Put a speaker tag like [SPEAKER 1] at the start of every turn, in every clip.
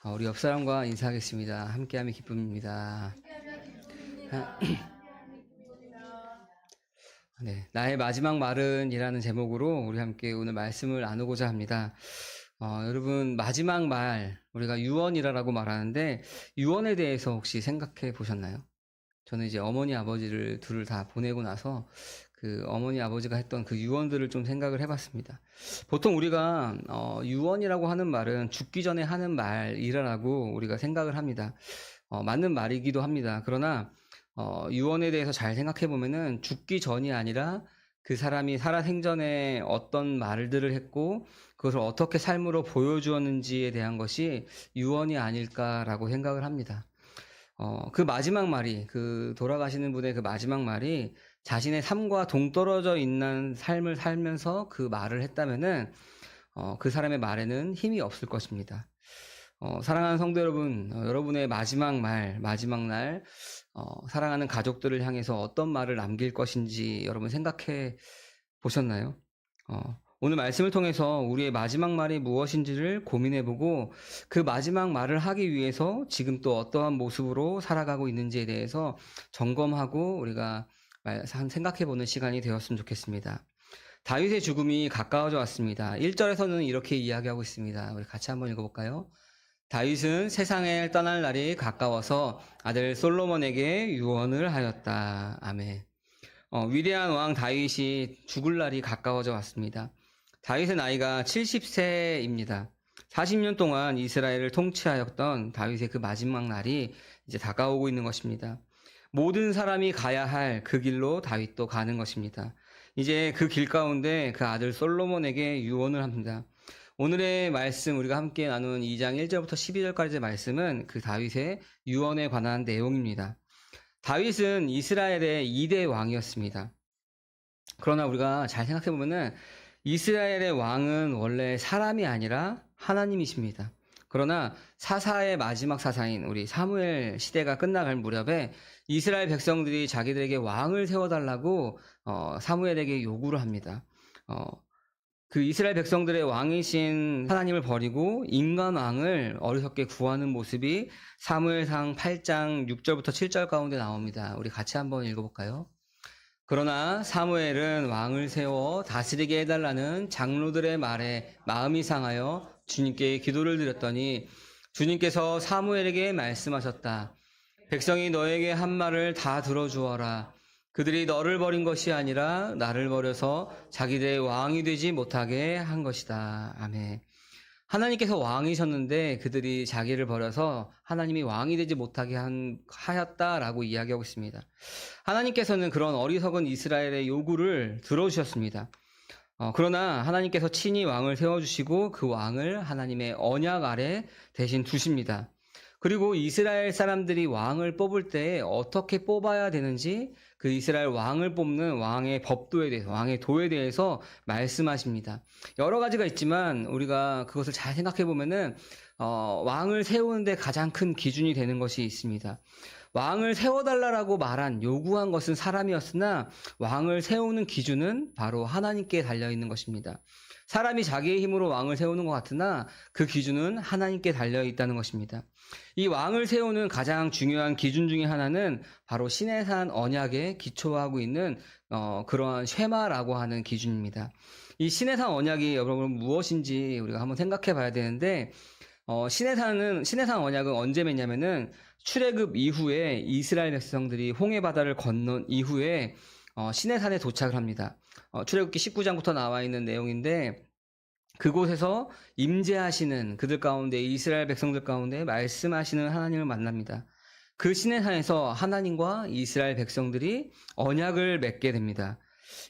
[SPEAKER 1] 우리 옆 사람과 인사하겠습니다. 함께함이 기쁨입니다. 네, 나의 마지막 말은이라는 제목으로 우리 함께 오늘 말씀을 나누고자 합니다. 여러분, 마지막 말, 우리가 유언이라고 말하는데, 유언에 대해서 혹시 생각해 보셨나요? 저는 이제 어머니, 아버지를 둘을 다 보내고 나서 그 어머니, 아버지가 했던 그 유언들을 좀 생각을 해봤습니다. 보통 우리가 유언이라고 하는 말은 죽기 전에 하는 말이라고 우리가 생각을 합니다. 맞는 말이기도 합니다. 그러나 유언에 대해서 잘 생각해 보면은 죽기 전이 아니라 그 사람이 살아생전에 어떤 말들을 했고 그것을 어떻게 삶으로 보여주었는지에 대한 것이 유언이 아닐까라고 생각을 합니다. 그 마지막 말이, 그 돌아가시는 분의 그 마지막 말이 자신의 삶과 동떨어져 있는 삶을 살면서 그 말을 했다면은 그 사람의 말에는 힘이 없을 것입니다. 사랑하는 성도 여러분, 여러분의 마지막 말, 마지막 날, 사랑하는 가족들을 향해서 어떤 말을 남길 것인지 여러분 생각해 보셨나요? 오늘 말씀을 통해서 우리의 마지막 말이 무엇인지를 고민해보고 그 마지막 말을 하기 위해서 지금 또 어떠한 모습으로 살아가고 있는지에 대해서 점검하고 우리가 생각해보는 시간이 되었으면 좋겠습니다. 다윗의 죽음이 가까워져 왔습니다. 1절에서는 이렇게 이야기하고 있습니다. 우리 같이 한번 읽어볼까요? 다윗은 세상을 떠날 날이 가까워서 아들 솔로몬에게 유언을 하였다. 아멘. 위대한 왕 다윗이 죽을 날이 가까워져 왔습니다. 다윗의 나이가 70세입니다. 40년 동안 이스라엘을 통치하였던 다윗의 그 마지막 날이 이제 다가오고 있는 것입니다. 모든 사람이 가야 할 그 길로 다윗도 가는 것입니다. 이제 그 길 가운데 그 아들 솔로몬에게 유언을 합니다. 오늘의 말씀 우리가 함께 나눈 2장 1절부터 12절까지의 말씀은 그 다윗의 유언에 관한 내용입니다. 다윗은 이스라엘의 2대 왕이었습니다. 그러나 우리가 잘 생각해보면은 이스라엘의 왕은 원래 사람이 아니라 하나님이십니다. 그러나 사사의 마지막 사사인 우리 사무엘 시대가 끝나갈 무렵에 이스라엘 백성들이 자기들에게 왕을 세워달라고 사무엘에게 요구를 합니다. 그 이스라엘 백성들의 왕이신 하나님을 버리고 인간 왕을 어리석게 구하는 모습이 사무엘상 8장 6절부터 7절 가운데 나옵니다. 우리 같이 한번 읽어볼까요? 그러나 사무엘은 왕을 세워 다스리게 해달라는 장로들의 말에 마음이 상하여 주님께 기도를 드렸더니 주님께서 사무엘에게 말씀하셨다. 백성이 너에게 한 말을 다 들어주어라. 그들이 너를 버린 것이 아니라 나를 버려서 자기들의 왕이 되지 못하게 한 것이다. 아멘. 하나님께서 왕이셨는데 그들이 자기를 버려서 하나님이 왕이 되지 못하게 하였다라고 이야기하고 있습니다. 하나님께서는 그런 어리석은 이스라엘의 요구를 들어주셨습니다. 그러나 하나님께서 친히 왕을 세워주시고 그 왕을 하나님의 언약 아래 대신 두십니다. 그리고 이스라엘 사람들이 왕을 뽑을 때 어떻게 뽑아야 되는지 그 이스라엘 왕을 뽑는 왕의 법도에 대해서, 왕의 도에 대해서 말씀하십니다. 여러 가지가 있지만 우리가 그것을 잘 생각해 보면은 왕을 세우는데 가장 큰 기준이 되는 것이 있습니다. 왕을 세워달라고 말한, 요구한 것은 사람이었으나 왕을 세우는 기준은 바로 하나님께 달려있는 것입니다. 사람이 자기의 힘으로 왕을 세우는 것 같으나 그 기준은 하나님께 달려있다는 것입니다. 이 왕을 세우는 가장 중요한 기준 중에 하나는 바로 시내산 언약에 기초하고 있는 그러한 쉐마라고 하는 기준입니다. 이 시내산 언약이 여러분 무엇인지 우리가 한번 생각해 봐야 되는데 시내산 언약은 언제 맺냐면은 출애굽 이후에 이스라엘 백성들이 홍해 바다를 건넌 이후에 시내산에 도착을 합니다. 출애굽기 19장부터 나와 있는 내용인데 그곳에서 임재하시는 그들 가운데 이스라엘 백성들 가운데 말씀하시는 하나님을 만납니다. 그 시내산에서 하나님과 이스라엘 백성들이 언약을 맺게 됩니다.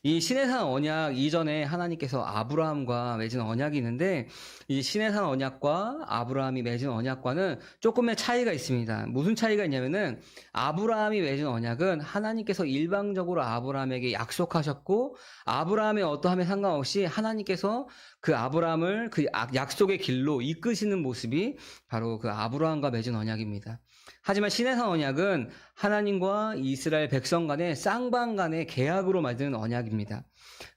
[SPEAKER 1] 이 시내산 언약 이전에 하나님께서 아브라함과 맺은 언약이 있는데 이 시내산 언약과 아브라함이 맺은 언약과는 조금의 차이가 있습니다. 무슨 차이가 있냐면은 아브라함이 맺은 언약은 하나님께서 일방적으로 아브라함에게 약속하셨고 아브라함의 어떠함에 상관없이 하나님께서 그 아브라함을 그 약속의 길로 이끄시는 모습이 바로 그 아브라함과 맺은 언약입니다. 하지만 신해산 언약은 하나님과 이스라엘 백성 간의 쌍방 간의 계약으로 만든 언약입니다.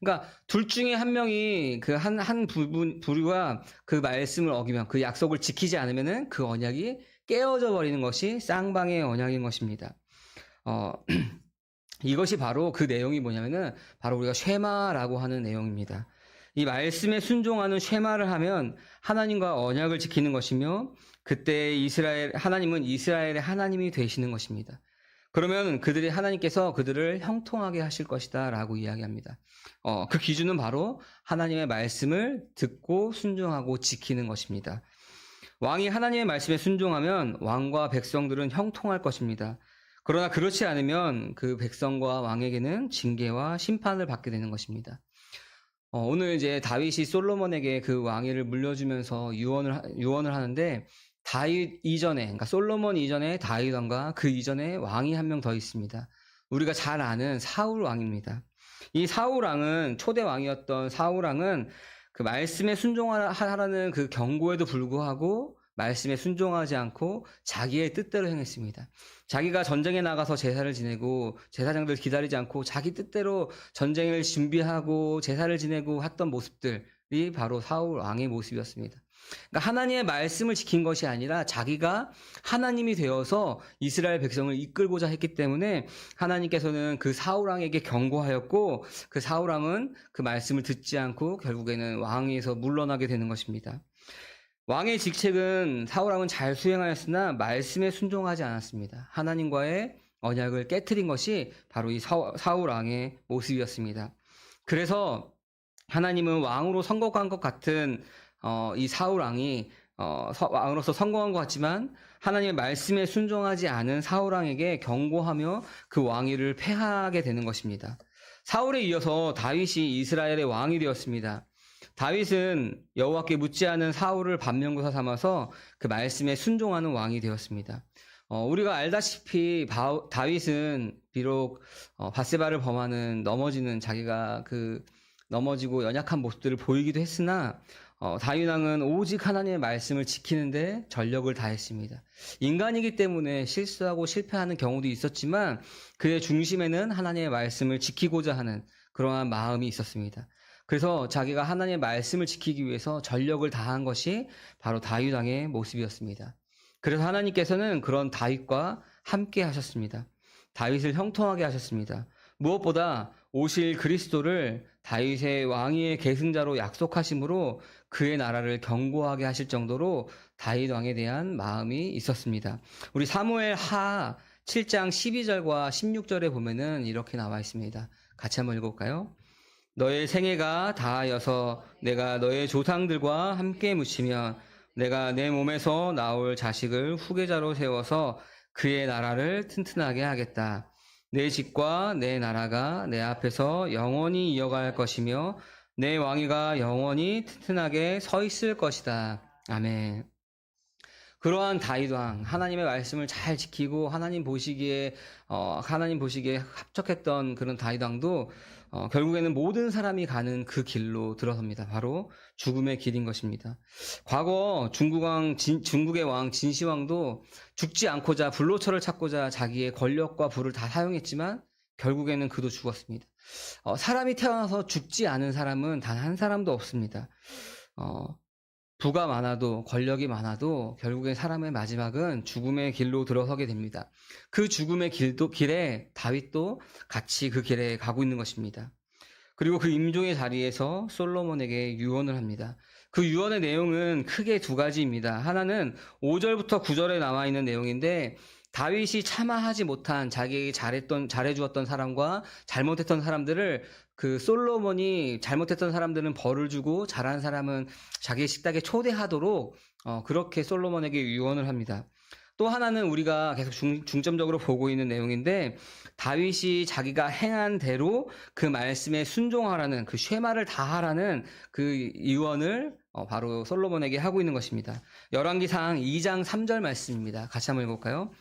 [SPEAKER 1] 그러니까 둘 중에 한 명이 그 한 부류가 그 말씀을 어기면, 그 약속을 지키지 않으면은 그 언약이 깨어져 버리는 것이 쌍방의 언약인 것입니다. 이것이 바로 그 내용이 뭐냐면은 바로 우리가 쉐마라고 하는 내용입니다. 이 말씀에 순종하는 쉐마를 하면 하나님과 언약을 지키는 것이며, 그때 하나님은 이스라엘의 하나님이 되시는 것입니다. 그러면 하나님께서 그들을 형통하게 하실 것이다 라고 이야기합니다. 그 기준은 바로 하나님의 말씀을 듣고 순종하고 지키는 것입니다. 왕이 하나님의 말씀에 순종하면 왕과 백성들은 형통할 것입니다. 그러나 그렇지 않으면 그 백성과 왕에게는 징계와 심판을 받게 되는 것입니다. 오늘 이제 다윗이 솔로몬에게 그 왕위를 물려주면서 유언을 하는데, 다윗 이전에, 그러니까 솔로몬 이전에 다윗 왕과 그 이전에 왕이 한 명 더 있습니다. 우리가 잘 아는 사울 왕입니다. 이 사울 왕은, 초대 왕이었던 사울 왕은 그 말씀에 순종하라는 그 경고에도 불구하고 말씀에 순종하지 않고 자기의 뜻대로 행했습니다. 자기가 전쟁에 나가서 제사를 지내고 제사장들 기다리지 않고 자기 뜻대로 전쟁을 준비하고 제사를 지내고 했던 모습들이 바로 사울 왕의 모습이었습니다. 그러니까 하나님의 말씀을 지킨 것이 아니라 자기가 하나님이 되어서 이스라엘 백성을 이끌고자 했기 때문에 하나님께서는 그 사울 왕에게 경고하였고, 그 사울 왕은 그 말씀을 듣지 않고 결국에는 왕위에서 물러나게 되는 것입니다. 왕의 직책은 사울 왕은 잘 수행하였으나 말씀에 순종하지 않았습니다. 하나님과의 언약을 깨트린 것이 바로 이 사울 왕의 모습이었습니다. 그래서 하나님은 왕으로 선거한 것 같은 이 사울 왕이 왕으로서 성공한 것 같지만 하나님의 말씀에 순종하지 않은 사울 왕에게 경고하며 그 왕위를 폐하게 되는 것입니다. 사울에 이어서 다윗이 이스라엘의 왕이 되었습니다. 다윗은 여호와께 묻지 않은 사울을 반면교사 삼아서 그 말씀에 순종하는 왕이 되었습니다. 우리가 알다시피 다윗은 비록 밧세바를 범하는, 넘어지는, 자기가 그 넘어지고 연약한 모습들을 보이기도 했으나 다윗 왕은 오직 하나님의 말씀을 지키는데 전력을 다했습니다. 인간이기 때문에 실수하고 실패하는 경우도 있었지만 그의 중심에는 하나님의 말씀을 지키고자 하는 그러한 마음이 있었습니다. 그래서 자기가 하나님의 말씀을 지키기 위해서 전력을 다한 것이 바로 다윗 왕의 모습이었습니다. 그래서 하나님께서는 그런 다윗과 함께 하셨습니다. 다윗을 형통하게 하셨습니다. 무엇보다 오실 그리스도를 다윗의 왕위의 계승자로 약속하심으로 그의 나라를 견고하게 하실 정도로 다윗 왕에 대한 마음이 있었습니다. 우리 사무엘 하 7장 12절과 16절에 보면은 이렇게 나와 있습니다. 같이 한번 읽어볼까요? 너의 생애가 다하여서 내가 너의 조상들과 함께 묻히면 내가 내 몸에서 나올 자식을 후계자로 세워서 그의 나라를 튼튼하게 하겠다. 내 집과 내 나라가 내 앞에서 영원히 이어갈 것이며 내 왕위가 영원히 튼튼하게 서 있을 것이다. 아멘. 그러한 다윗 왕, 하나님의 말씀을 잘 지키고 하나님 보시기에 합척했던 그런 다윗 왕도 결국에는 모든 사람이 가는 그 길로 들어섭니다. 바로 죽음의 길인 것입니다. 과거 중국의 왕 진시황도 죽지 않고자 불로처를 찾고자 자기의 권력과 부를 다 사용했지만 결국에는 그도 죽었습니다. 사람이 태어나서 죽지 않은 사람은 단 한 사람도 없습니다. 부가 많아도 권력이 많아도 결국엔 사람의 마지막은 죽음의 길로 들어서게 됩니다. 그 죽음의 길에 다윗도 같이 그 길에 가고 있는 것입니다. 그리고 그 임종의 자리에서 솔로몬에게 유언을 합니다. 그 유언의 내용은 크게 두 가지입니다. 하나는 5절부터 9절에 나와 있는 내용인데, 다윗이 참아하지 못한 자기에게 잘해주었던 사람과 잘못했던 사람들을, 그 솔로몬이 잘못했던 사람들은 벌을 주고 잘한 사람은 자기의 식탁에 초대하도록 그렇게 솔로몬에게 유언을 합니다. 또 하나는 우리가 계속 중점적으로 보고 있는 내용인데, 다윗이 자기가 행한 대로 그 말씀에 순종하라는, 그 쉐마를 다하라는 그 유언을 바로 솔로몬에게 하고 있는 것입니다. 열왕기상 2장 3절 말씀입니다. 같이 한번 읽어볼까요?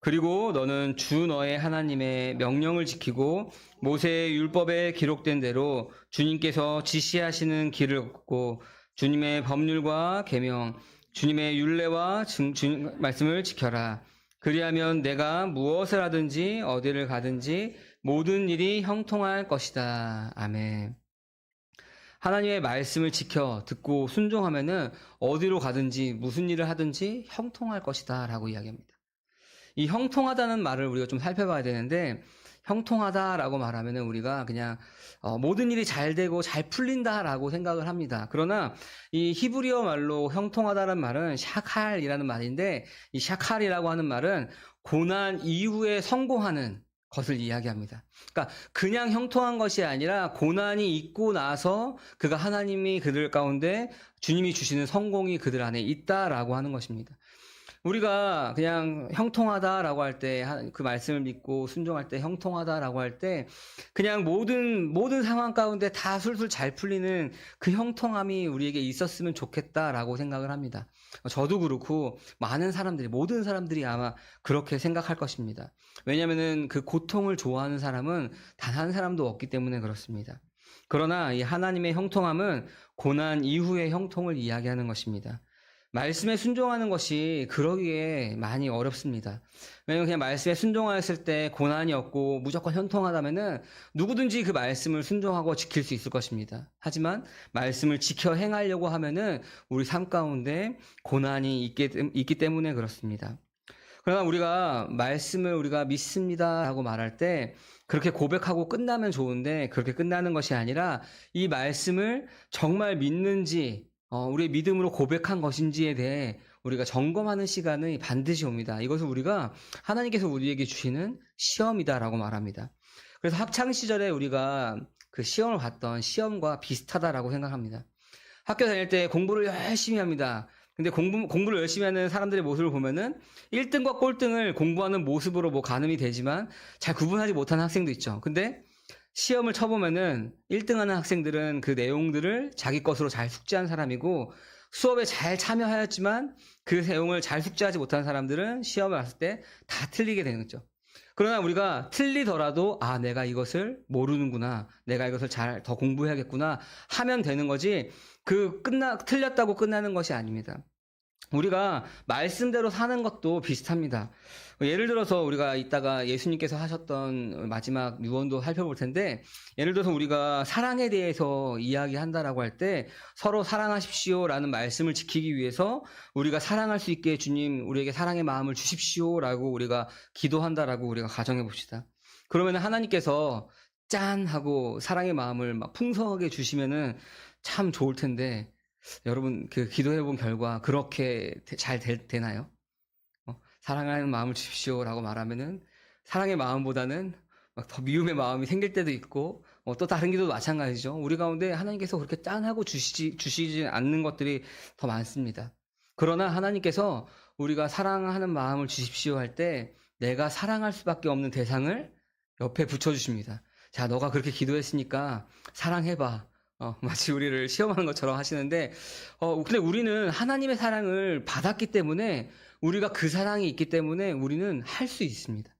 [SPEAKER 1] 그리고 너는 주 너의 하나님의 명령을 지키고 모세의 율법에 기록된 대로 주님께서 지시하시는 길을 걷고 주님의 법률과 계명, 주님의 율례와 말씀을 지켜라. 그리하면 내가 무엇을 하든지 어디를 가든지 모든 일이 형통할 것이다. 아멘. 하나님의 말씀을 지켜 듣고 순종하면은 어디로 가든지 무슨 일을 하든지 형통할 것이다 라고 이야기합니다. 이 형통하다는 말을 우리가 좀 살펴봐야 되는데, 형통하다라고 말하면은 우리가 그냥 모든 일이 잘 되고 잘 풀린다라고 생각을 합니다. 그러나 이 히브리어 말로 형통하다는 말은 샤칼이라는 말인데, 이 샤칼이라고 하는 말은 고난 이후에 성공하는 것을 이야기합니다. 그러니까 그냥 형통한 것이 아니라 고난이 있고 나서 그가 하나님이 그들 가운데 주님이 주시는 성공이 그들 안에 있다라고 하는 것입니다. 우리가 그냥 형통하다라고 할 때, 그 말씀을 믿고 순종할 때 형통하다라고 할 때, 그냥 모든 상황 가운데 다 술술 잘 풀리는 그 형통함이 우리에게 있었으면 좋겠다라고 생각을 합니다. 저도 그렇고, 모든 사람들이 아마 그렇게 생각할 것입니다. 왜냐면은 그 고통을 좋아하는 사람은 단 한 사람도 없기 때문에 그렇습니다. 그러나 이 하나님의 형통함은 고난 이후의 형통을 이야기하는 것입니다. 말씀에 순종하는 것이 그러기에 많이 어렵습니다. 왜냐하면 그냥 말씀에 순종하였을 때 고난이 없고 무조건 현통하다면은 누구든지 그 말씀을 순종하고 지킬 수 있을 것입니다. 하지만 말씀을 지켜 행하려고 하면은 우리 삶 가운데 고난이 있기 때문에 그렇습니다. 그러나 우리가 말씀을 우리가 믿습니다 하고 말할 때 그렇게 고백하고 끝나면 좋은데, 그렇게 끝나는 것이 아니라 이 말씀을 정말 믿는지, 우리의 믿음으로 고백한 것인지에 대해 우리가 점검하는 시간이 반드시 옵니다. 이것을 우리가 하나님께서 우리에게 주시는 시험이다라고 말합니다. 그래서 학창 시절에 우리가 그 시험을 봤던 시험과 비슷하다라고 생각합니다. 학교 다닐 때 공부를 열심히 합니다. 근데 공부를 열심히 하는 사람들의 모습을 보면은 1등과 꼴등을 공부하는 모습으로 뭐 가늠이 되지만 잘 구분하지 못하는 학생도 있죠. 근데 시험을 쳐보면은 1등하는 학생들은 그 내용들을 자기 것으로 잘 숙지한 사람이고, 수업에 잘 참여하였지만 그 내용을 잘 숙지하지 못한 사람들은 시험을 봤을 때 다 틀리게 되는 거죠. 그러나 우리가 틀리더라도 내가 이것을 모르는구나, 내가 이것을 잘 더 공부해야겠구나 하면 되는 거지, 틀렸다고 끝나는 것이 아닙니다. 우리가 말씀대로 사는 것도 비슷합니다. 예를 들어서 우리가 이따가 예수님께서 하셨던 마지막 유언도 살펴볼 텐데, 예를 들어서 우리가 사랑에 대해서 이야기한다라고 할 때 서로 사랑하십시오라는 말씀을 지키기 위해서 우리가 사랑할 수 있게 주님 우리에게 사랑의 마음을 주십시오라고 우리가 기도한다라고 우리가 가정해 봅시다. 그러면 하나님께서 짠 하고 사랑의 마음을 막 풍성하게 주시면은 참 좋을 텐데, 여러분 그 기도해본 결과 그렇게 잘 되나요? 사랑하는 마음을 주십시오라고 말하면은 사랑의 마음보다는 막 더 미움의 마음이 생길 때도 있고, 또 다른 기도도 마찬가지죠. 우리 가운데 하나님께서 그렇게 짠하고 주시지 않는 것들이 더 많습니다. 그러나 하나님께서 우리가 사랑하는 마음을 주십시오 할 때 내가 사랑할 수밖에 없는 대상을 옆에 붙여주십니다. 자, 너가 그렇게 기도했으니까 사랑해봐. 마치 우리를 시험하는 것처럼 하시는데, 근데 우리는 하나님의 사랑을 받았기 때문에, 우리가 그 사랑이 있기 때문에 우리는 할 수 있습니다.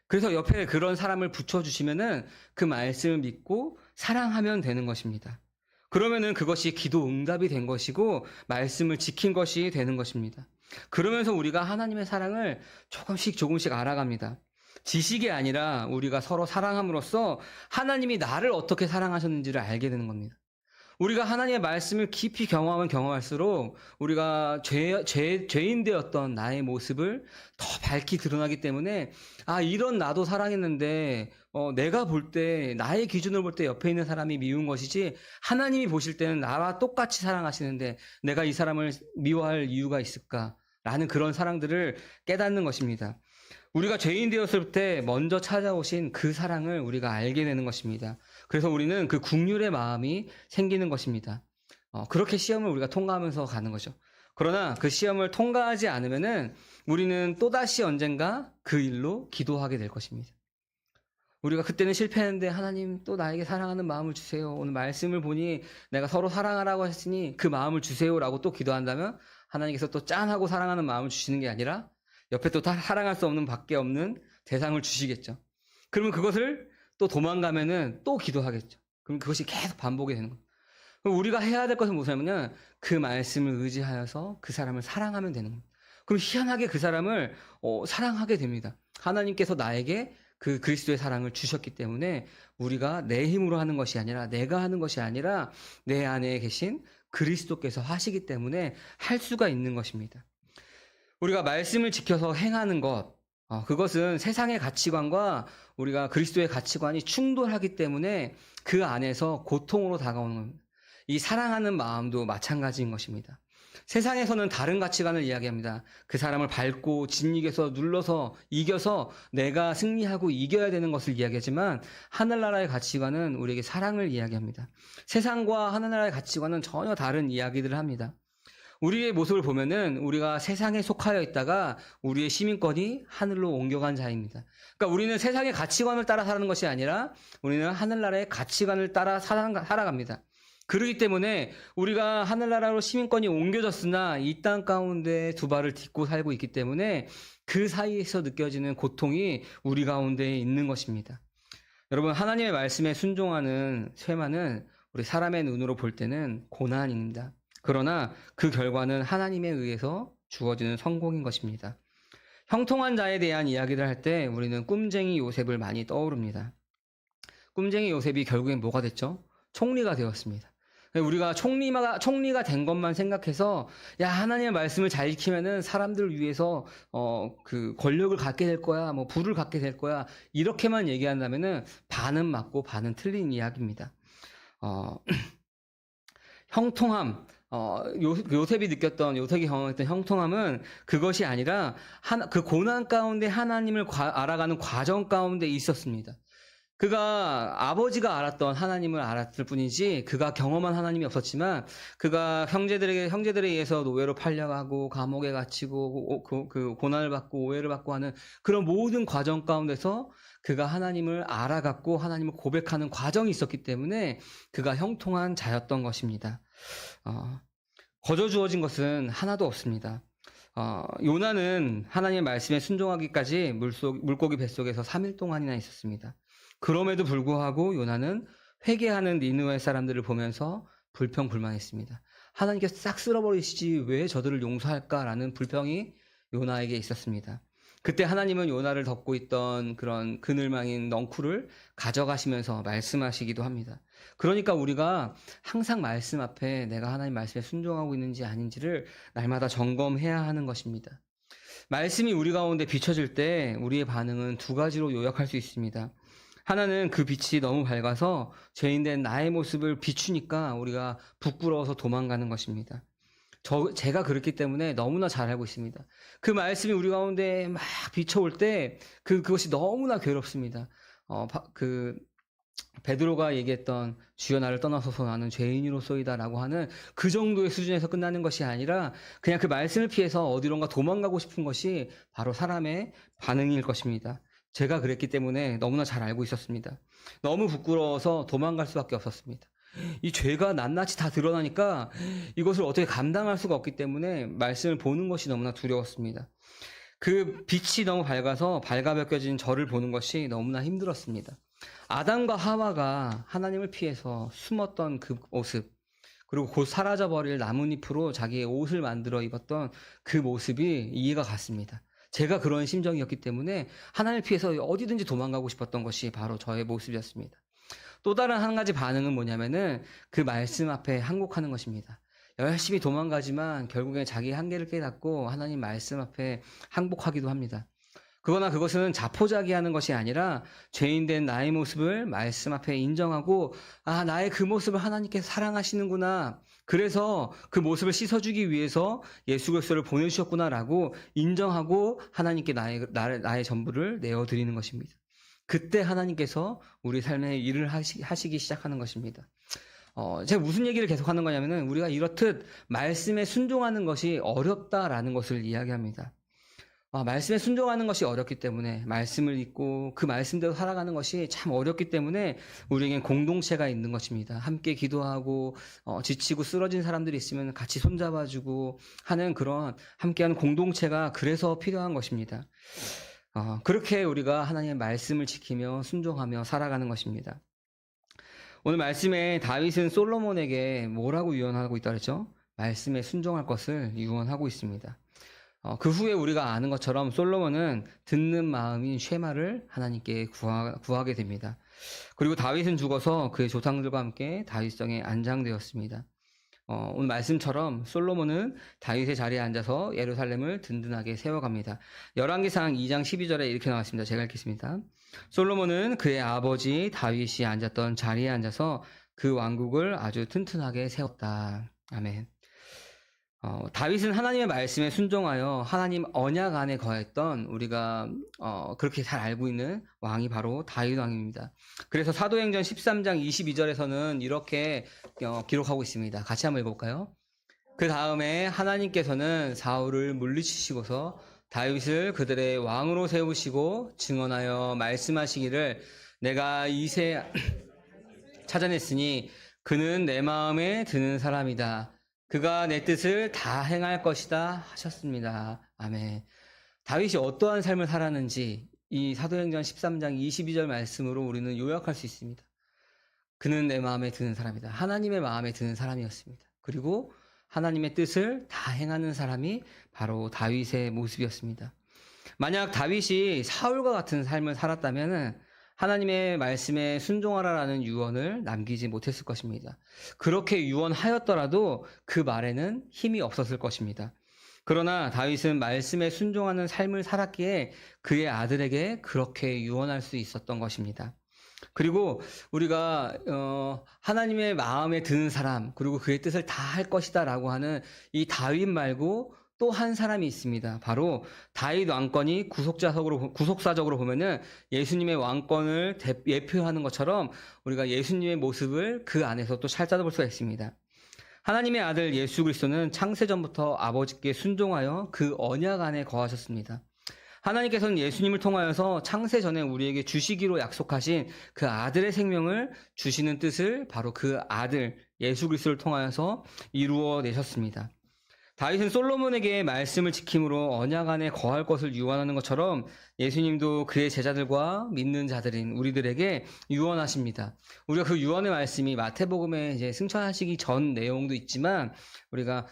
[SPEAKER 1] 그래서 옆에 그런 사람을 붙여주시면은 그 말씀을 믿고 사랑하면 되는 것입니다. 그러면은 그것이 기도 응답이 된 것이고 말씀을 지킨 것이 되는 것입니다. 그러면서 우리가 하나님의 사랑을 조금씩 알아갑니다. 지식이 아니라 우리가 서로 사랑함으로써 하나님이 나를 어떻게 사랑하셨는지를 알게 되는 겁니다. 우리가 하나님의 말씀을 깊이 경험하면 경험할수록 우리가 죄인 되었던 나의 모습을 더 밝히 드러나기 때문에, 이런 나도 사랑했는데 내가 볼 때, 나의 기준으로 볼 때 옆에 있는 사람이 미운 것이지, 하나님이 보실 때는 나와 똑같이 사랑하시는데 내가 이 사람을 미워할 이유가 있을까? 라는 그런 사랑들을 깨닫는 것입니다. 우리가 죄인 되었을 때 먼저 찾아오신 그 사랑을 우리가 알게 되는 것입니다. 그래서 우리는 그 긍휼의 마음이 생기는 것입니다. 그렇게 시험을 우리가 통과하면서 가는 거죠. 그러나 그 시험을 통과하지 않으면은 우리는 또다시 언젠가 그 일로 기도하게 될 것입니다. 우리가 그때는 실패했는데, 하나님 또 나에게 사랑하는 마음을 주세요. 오늘 말씀을 보니 내가 서로 사랑하라고 했으니 그 마음을 주세요라고 또 기도한다면 하나님께서 또 짠하고 사랑하는 마음을 주시는 게 아니라 옆에 또 사랑할 수 없는 밖에 없는 대상을 주시겠죠. 그러면 그것을 또 도망가면은 또 기도하겠죠. 그럼 그것이 계속 반복이 되는 거예요. 그럼 우리가 해야 될 것은 무엇이냐면 그 말씀을 의지하여서 그 사람을 사랑하면 되는 겁니다. 그럼 희한하게 그 사람을 사랑하게 됩니다. 하나님께서 나에게 그 그리스도의 사랑을 주셨기 때문에 우리가 내 힘으로 하는 것이 아니라 내가 하는 것이 아니라 내 안에 계신 그리스도께서 하시기 때문에 할 수가 있는 것입니다. 우리가 말씀을 지켜서 행하는 것, 그것은 세상의 가치관과 우리가 그리스도의 가치관이 충돌하기 때문에 그 안에서 고통으로 다가오는 겁니다. 이 사랑하는 마음도 마찬가지인 것입니다. 세상에서는 다른 가치관을 이야기합니다. 그 사람을 밟고 진익에서 눌러서 이겨서 내가 승리하고 이겨야 되는 것을 이야기하지만 하늘나라의 가치관은 우리에게 사랑을 이야기합니다. 세상과 하늘나라의 가치관은 전혀 다른 이야기들을 합니다. 우리의 모습을 보면은 우리가 세상에 속하여 있다가 우리의 시민권이 하늘로 옮겨간 자입니다. 그러니까 우리는 세상의 가치관을 따라 사는 것이 아니라 우리는 하늘나라의 가치관을 따라 살아갑니다. 그렇기 때문에 우리가 하늘나라로 시민권이 옮겨졌으나 이 땅 가운데 두 발을 딛고 살고 있기 때문에 그 사이에서 느껴지는 고통이 우리 가운데 있는 것입니다. 여러분, 하나님의 말씀에 순종하는 쇠만은 우리 사람의 눈으로 볼 때는 고난입니다. 그러나 그 결과는 하나님에 의해서 주어지는 성공인 것입니다. 형통한 자에 대한 이야기를 할 때 우리는 꿈쟁이 요셉을 많이 떠오릅니다. 꿈쟁이 요셉이 결국엔 뭐가 됐죠? 총리가 되었습니다. 우리가 총리가 된 것만 생각해서 야, 하나님의 말씀을 잘 지키면은 사람들을 위해서 그 권력을 갖게 될 거야, 뭐 부를 갖게 될 거야, 이렇게만 얘기한다면은 반은 맞고 반은 틀린 이야기입니다. 형통함, 요셉이 경험했던 형통함은 그것이 아니라 그 고난 가운데 하나님을 알아가는 과정 가운데 있었습니다. 그가 아버지가 알았던 하나님을 알았을 뿐이지 그가 경험한 하나님이 없었지만 그가 형제들에 의해서 노예로 팔려가고 감옥에 갇히고 그 고난을 받고 오해를 받고 하는 그런 모든 과정 가운데서 그가 하나님을 알아갔고 하나님을 고백하는 과정이 있었기 때문에 그가 형통한 자였던 것입니다. 거저 주어진 것은 하나도 없습니다. 요나는 하나님의 말씀에 순종하기까지 물고기 뱃속에서 3일 동안이나 있었습니다. 그럼에도 불구하고 요나는 회개하는 니느웨 사람들을 보면서 불평불만했습니다. 하나님께서 싹 쓸어버리시지 왜 저들을 용서할까라는 불평이 요나에게 있었습니다. 그때 하나님은 요나를 덮고 있던 그런 그늘망인 넝쿨을 가져가시면서 말씀하시기도 합니다. 그러니까 우리가 항상 말씀 앞에 내가 하나님 말씀에 순종하고 있는지 아닌지를 날마다 점검해야 하는 것입니다. 말씀이 우리 가운데 비춰질 때 우리의 반응은 두 가지로 요약할 수 있습니다. 하나는 그 빛이 너무 밝아서 죄인된 나의 모습을 비추니까 우리가 부끄러워서 도망가는 것입니다. 제가 그렇기 때문에 너무나 잘 알고 있습니다. 그 말씀이 우리 가운데 막 비춰올 때 그것이 너무나 괴롭습니다. 베드로가 얘기했던 주여 나를 떠나소서 나는 죄인으로소이다라고 하는 그 정도의 수준에서 끝나는 것이 아니라 그냥 그 말씀을 피해서 어디론가 도망가고 싶은 것이 바로 사람의 반응일 것입니다. 제가 그랬기 때문에 너무나 잘 알고 있었습니다. 너무 부끄러워서 도망갈 수밖에 없었습니다. 이 죄가 낱낱이 다 드러나니까 이것을 어떻게 감당할 수가 없기 때문에 말씀을 보는 것이 너무나 두려웠습니다. 그 빛이 너무 밝아서 발가벗겨진 저를 보는 것이 너무나 힘들었습니다. 아담과 하와가 하나님을 피해서 숨었던 그 모습, 그리고 곧 사라져버릴 나뭇잎으로 자기의 옷을 만들어 입었던 그 모습이 이해가 갔습니다. 제가 그런 심정이었기 때문에 하나님을 피해서 어디든지 도망가고 싶었던 것이 바로 저의 모습이었습니다. 또 다른 한 가지 반응은 뭐냐면은 그 말씀 앞에 항복하는 것입니다. 열심히 도망가지만 결국에 자기 한계를 깨닫고 하나님 말씀 앞에 항복하기도 합니다. 그러나 그것은 자포자기하는 것이 아니라 죄인된 나의 모습을 말씀 앞에 인정하고 나의 그 모습을 하나님께서 사랑하시는구나. 그래서 그 모습을 씻어주기 위해서 예수 그리스도를 보내주셨구나라고 인정하고 하나님께 나의 전부를 내어드리는 것입니다. 그때 하나님께서 우리 삶에 일을 하시기 시작하는 것입니다. 제가 무슨 얘기를 계속하는 거냐면은 우리가 이렇듯 말씀에 순종하는 것이 어렵다라는 것을 이야기합니다. 말씀에 순종하는 것이 어렵기 때문에, 말씀을 읽고 그 말씀대로 살아가는 것이 참 어렵기 때문에 우리에겐 공동체가 있는 것입니다. 함께 기도하고 지치고 쓰러진 사람들이 있으면 같이 손잡아주고 하는 그런 함께하는 공동체가 그래서 필요한 것입니다. 그렇게 우리가 하나님의 말씀을 지키며 순종하며 살아가는 것입니다. 오늘 말씀에 다윗은 솔로몬에게 뭐라고 유언하고 있다 그랬죠? 말씀에 순종할 것을 유언하고 있습니다. 그 후에 우리가 아는 것처럼 솔로몬은 듣는 마음인 쉐마를 하나님께 구하게 됩니다. 그리고 다윗은 죽어서 그의 조상들과 함께 다윗성에 안장되었습니다. 오늘 말씀처럼 솔로몬은 다윗의 자리에 앉아서 예루살렘을 든든하게 세워갑니다. 열왕기상 2장 12절에 이렇게 나왔습니다. 제가 읽겠습니다. 솔로몬은 그의 아버지 다윗이 앉았던 자리에 앉아서 그 왕국을 아주 튼튼하게 세웠다. 아멘. 다윗은 하나님의 말씀에 순종하여 하나님 언약 안에 거했던 우리가 그렇게 잘 알고 있는 왕이 바로 다윗 왕입니다. 그래서 사도행전 13장 22절에서는 이렇게 기록하고 있습니다. 같이 한번 읽어볼까요? 그 다음에 하나님께서는 사울을 물리치시고서 다윗을 그들의 왕으로 세우시고 증언하여 말씀하시기를 내가 이새 찾아냈으니 그는 내 마음에 드는 사람이다. 그가 내 뜻을 다 행할 것이다 하셨습니다. 아멘. 다윗이 어떠한 삶을 살았는지 이 사도행전 13장 22절 말씀으로 우리는 요약할 수 있습니다. 그는 내 마음에 드는 사람이다. 하나님의 마음에 드는 사람이었습니다. 그리고 하나님의 뜻을 다 행하는 사람이 바로 다윗의 모습이었습니다. 만약 다윗이 사울과 같은 삶을 살았다면 하나님의 말씀에 순종하라라는 유언을 남기지 못했을 것입니다. 그렇게 유언하였더라도 그 말에는 힘이 없었을 것입니다. 그러나 다윗은 말씀에 순종하는 삶을 살았기에 그의 아들에게 그렇게 유언할 수 있었던 것입니다. 그리고 우리가 하나님의 마음에 드는 사람, 그리고 그의 뜻을 다 할 것이다 라고 하는 이 다윗 말고 또 한 사람이 있습니다. 바로 다윗 왕권이 구속사적으로 보면은 예수님의 왕권을 예표하는 것처럼 우리가 예수님의 모습을 그 안에서 또 찾아볼 수가 있습니다. 하나님의 아들 예수 그리스도는 창세전부터 아버지께 순종하여 그 언약 안에 거하셨습니다. 하나님께서는 예수님을 통하여서 창세전에 우리에게 주시기로 약속하신 그 아들의 생명을 주시는 뜻을 바로 그 아들 예수 그리스도를 통하여서 이루어 내셨습니다. 다윗은 솔로몬에게 말씀을 지킴으로 언약 안에 거할 것을 유언하는 것처럼 예수님도 그의 제자들과 믿는 자들인 우리들에게 유언하십니다. 우리가 그 유언의 말씀이 마태복음에 이제 승천하시기 전 내용도 있지만 우리가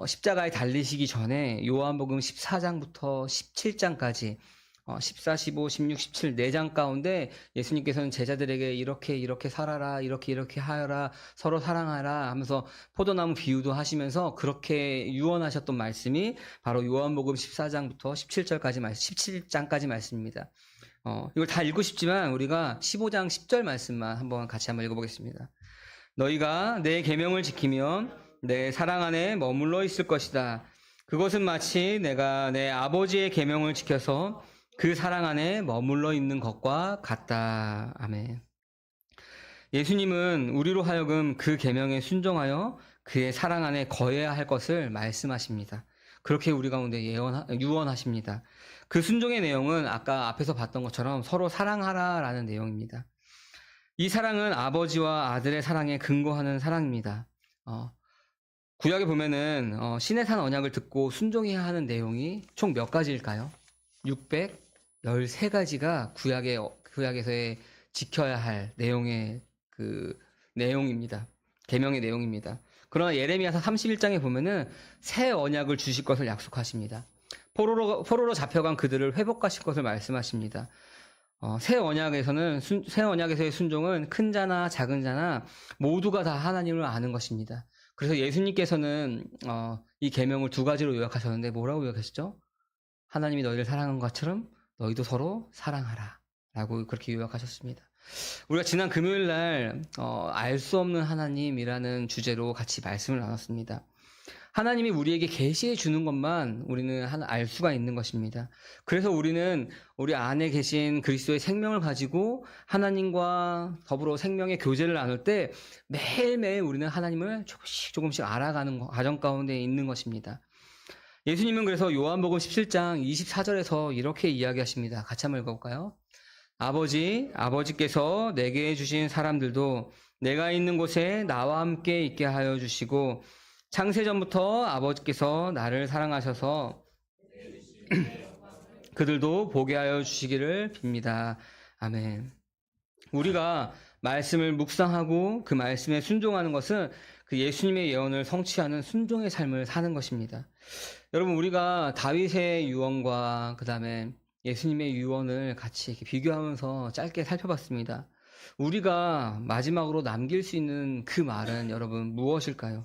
[SPEAKER 1] 십자가에 달리시기 전에 요한복음 14장부터 17장까지 14, 15, 16, 17 4장 가운데 예수님께서는 제자들에게 이렇게 살아라, 이렇게 하여라, 서로 사랑하라 하면서 포도나무 비유도 하시면서 그렇게 유언하셨던 말씀이 바로 요한복음 14장부터 17장까지 말씀입니다. 이걸 다 읽고 싶지만 우리가 15장 10절 말씀만 한번 읽어보겠습니다. 너희가 내 계명을 지키면 내 사랑 안에 머물러 있을 것이다. 그것은 마치 내가 내 아버지의 계명을 지켜서 그 사랑 안에 머물러 있는 것과 같다. 아멘. 예수님은 우리로 하여금 그 계명에 순종하여 그의 사랑 안에 거해야 할 것을 말씀하십니다. 그렇게 우리 가운데 유언하십니다. 그 순종의 내용은 아까 앞에서 봤던 것처럼 서로 사랑하라라는 내용입니다. 이 사랑은 아버지와 아들의 사랑에 근거하는 사랑입니다. 구약에 보면은 신의 산 언약을 듣고 순종해야 하는 내용이 총 몇 가지일까요? 613가지가 구약에서의 지켜야 할 내용의 내용입니다. 계명의 내용입니다. 그러나 예레미야서 31장에 보면은 새 언약을 주실 것을 약속하십니다. 포로로 잡혀간 그들을 회복하실 것을 말씀하십니다. 새 언약에서의 순종은 큰 자나 작은 자나 모두가 다 하나님을 아는 것입니다. 그래서 예수님께서는 이 계명을 2가지로 요약하셨는데 뭐라고 요약하셨죠? 하나님이 너희를 사랑한 것처럼 너희도 서로 사랑하라 라고 그렇게 요약하셨습니다. 우리가 지난 금요일 날 알 수 없는 하나님이라는 주제로 같이 말씀을 나눴습니다. 하나님이 우리에게 계시해 주는 것만 우리는 알 수가 있는 것입니다. 그래서 우리는 우리 안에 계신 그리스도의 생명을 가지고 하나님과 더불어 생명의 교제를 나눌 때 매일매일 우리는 하나님을 조금씩 알아가는 과정 가운데 있는 것입니다. 예수님은 그래서 요한복음 17장 24절에서 이렇게 이야기하십니다. 같이 한번 읽어볼까요? 아버지께서 내게 주신 사람들도 내가 있는 곳에 나와 함께 있게 하여 주시고 창세전부터 아버지께서 나를 사랑하셔서 그들도 보게 하여 주시기를 빕니다. 아멘. 우리가 말씀을 묵상하고 그 말씀에 순종하는 것은 그 예수님의 예언을 성취하는 순종의 삶을 사는 것입니다. 여러분, 우리가 다윗의 유언과 그 다음에 예수님의 유언을 같이 이렇게 비교하면서 짧게 살펴봤습니다. 우리가 마지막으로 남길 수 있는 그 말은 여러분 무엇일까요?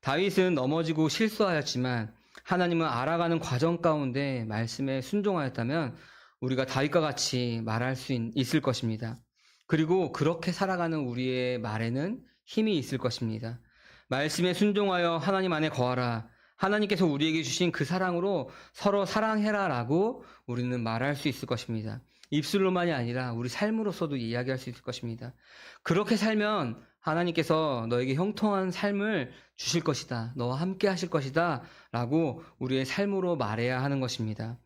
[SPEAKER 1] 다윗은 넘어지고 실수하였지만 하나님은 알아가는 과정 가운데 말씀에 순종하였다면 우리가 다윗과 같이 말할 수 있을 것입니다. 그리고 그렇게 살아가는 우리의 말에는 힘이 있을 것입니다. 말씀에 순종하여 하나님 안에 거하라. 하나님께서 우리에게 주신 그 사랑으로 서로 사랑해라 라고 우리는 말할 수 있을 것입니다. 입술로만이 아니라 우리 삶으로서도 이야기할 수 있을 것입니다. 그렇게 살면 하나님께서 너에게 형통한 삶을 주실 것이다. 너와 함께 하실 것이다. 라고 우리의 삶으로 말해야 하는 것입니다.